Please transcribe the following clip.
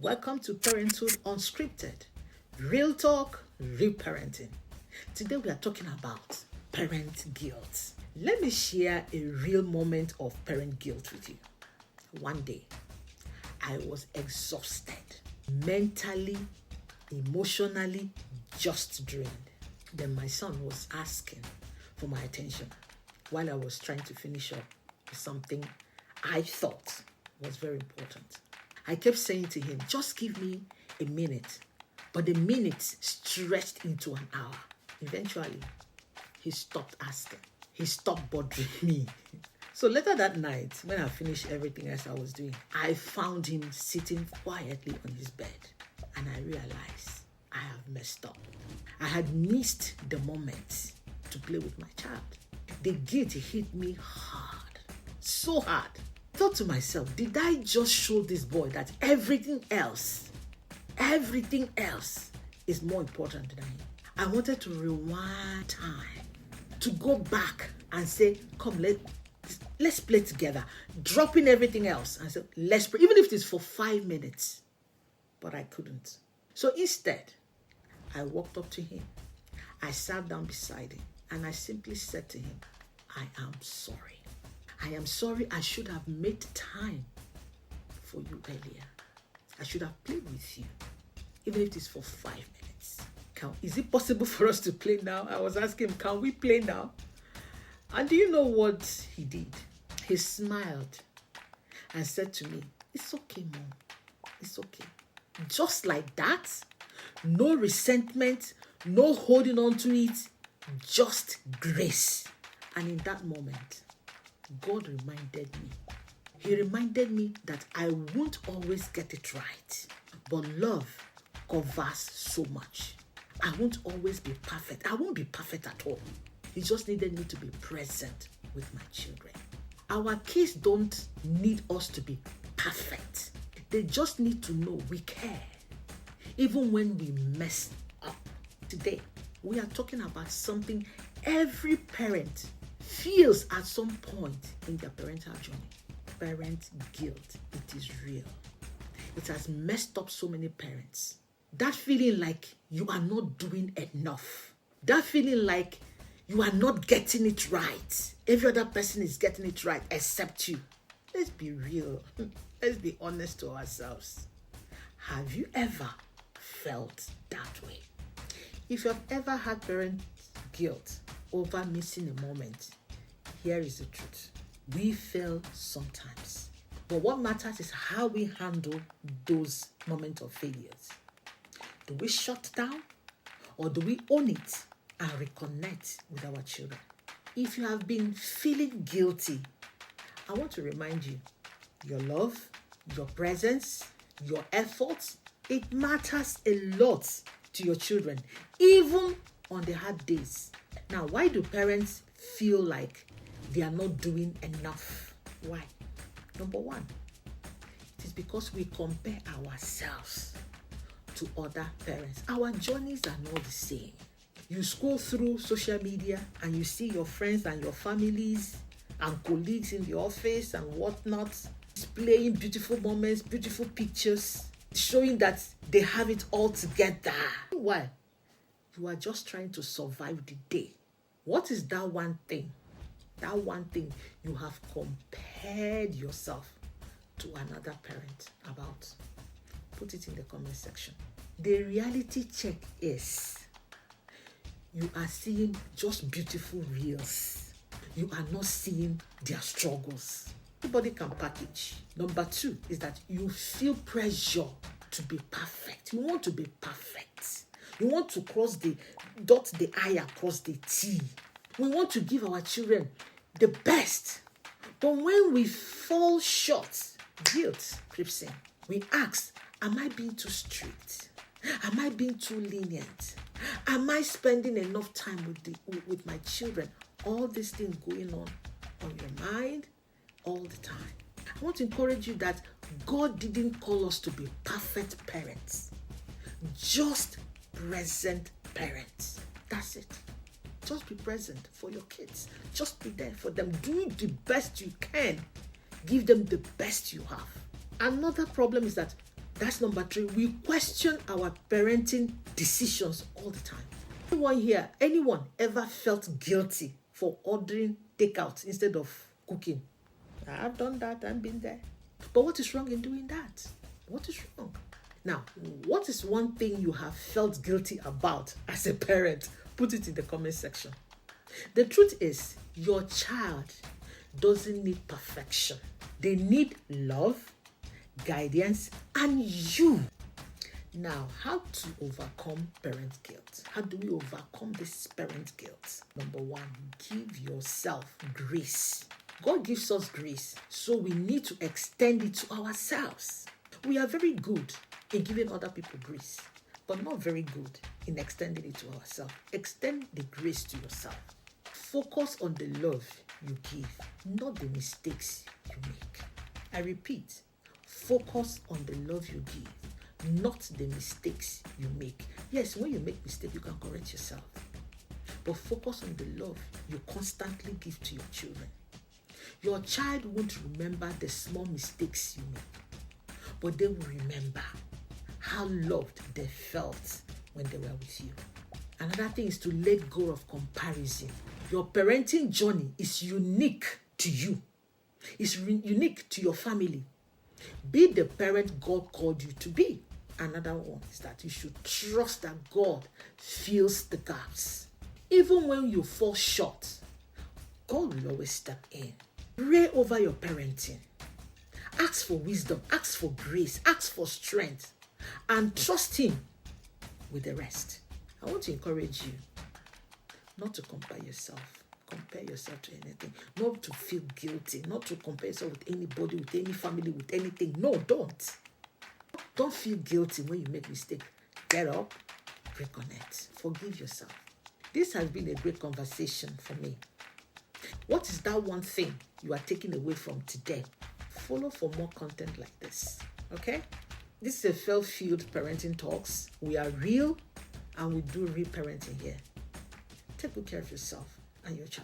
Welcome to Parenthood Unscripted. Real talk, real parenting. Today we are talking about parent guilt. Let me share a real moment of parent guilt with you. One day, I was exhausted, mentally, emotionally, just drained. Then my son was asking for my attention while I was trying to finish up something I thought was very important. I kept saying to him, just give me a minute. But the minutes stretched into an hour. Eventually, he stopped asking. He stopped bothering me. So later that night, when I finished everything else I was doing, I found him sitting quietly on his bed. And I realized I have messed up. I had missed the moment to play with my child. The guilt hit me hard, so hard. I thought to myself, did I just show this boy that everything else is more important than him? I wanted to rewind time, to go back and say, come, let's play together, dropping everything else and say, let's play, even if it is for 5 minutes. But I couldn't. So instead, I walked up to him. I sat down beside him and I simply said to him, I am sorry. I am sorry. I should have made time for you earlier. I should have played with you, even if it is for 5 minutes. Is it possible for us to play now? I was asking him, can we play now? And do you know what he did? He smiled and said to me, it's okay, Mom. It's okay. Just like that, no resentment, no holding on to it, just grace. And in that moment, God reminded me. He reminded me that I won't always get it right, but love covers so much. I won't always be perfect. I won't be perfect at all. He just needed me to be present with my children. Our kids don't need us to be perfect. They just need to know we care, even when we mess up. Today, we are talking about something every parent feels at some point in their parental journey. Parent guilt. It is real. It has messed up so many parents. That feeling like you are not doing enough. That feeling like you are not getting it right. Every other person is getting it right except you. Let's be real. Let's be honest to ourselves. Have you ever felt that way? If you have ever had parent guilt over missing a moment, here is the truth. We fail sometimes. But what matters is how we handle those moments of failures. Do we shut down or do we own it and reconnect with our children? If you have been feeling guilty, I want to remind you, your love, your presence, your efforts, it matters a lot to your children, even on the hard days. Now, why do parents feel like they are not doing enough? Why? Number one, it is because we compare ourselves to other parents. Our journeys are not the same. You scroll through social media and you see your friends and your families and colleagues in the office and whatnot displaying beautiful moments, beautiful pictures, showing that they have it all together. Why? You are just trying to survive the day. What is that one thing? That one thing you have compared yourself to another parent about? Put it in the comment section. The reality check is you are seeing just beautiful reels. You are not seeing their struggles. Everybody can package. Number two is that you feel pressure to be perfect. You want to be perfect. You want to dot the I across the T. We want to give our children the best. But when we fall short, guilt creeps in. We ask, am I being too strict? Am I being too lenient? Am I spending enough time with my children? All these things going on your mind all the time. I want to encourage you that God didn't call us to be perfect parents, just present parents. That's it. Just be present for your kids. Just be there for them. Do the best you can. Give them the best you have. Another problem is that That's number 3. We question our parenting decisions all the time. Anyone ever felt guilty for ordering takeout instead of cooking? I've done that and been there. But what is wrong in doing that? What is wrong? Now, what is one thing you have felt guilty about as a parent? Put it in the comment section. The truth is, your child doesn't need perfection. They need love, guidance, and you. Now, how to overcome parent guilt? How do we overcome this parent guilt? Number 1, give yourself grace. God gives us grace, so we need to extend it to ourselves. We are very good in giving other people grace, but not very good in extending it to ourselves. Extend the grace to yourself. Focus on the love you give, not the mistakes you make. I repeat, focus on the love you give, not the mistakes you make. Yes, when you make mistakes, you can correct yourself. But focus on the love you constantly give to your children. Your child won't remember the small mistakes you make, but they will remember how loved they felt when they were with you. Another thing is to let go of comparison. Your parenting journey is unique to you. It's unique to your family. Be the parent God called you to be. Another one is that you should trust that God fills the gaps. Even when you fall short, God will always step in. Pray over your parenting. Ask for wisdom, ask for grace, ask for strength, and trust Him with the rest. I want to encourage you not to compare yourself to anything, not to feel guilty, not to compare yourself with anybody, with any family, with anything. No, don't. Don't feel guilty when you make mistakes. Get up, reconnect, forgive yourself. This has been a great conversation for me. What is that one thing you are taking away from today? Follow for more content like this, okay? This is a Fairfield Parenting Talks. We are real and we do real parenting here. Take good care of yourself and your child.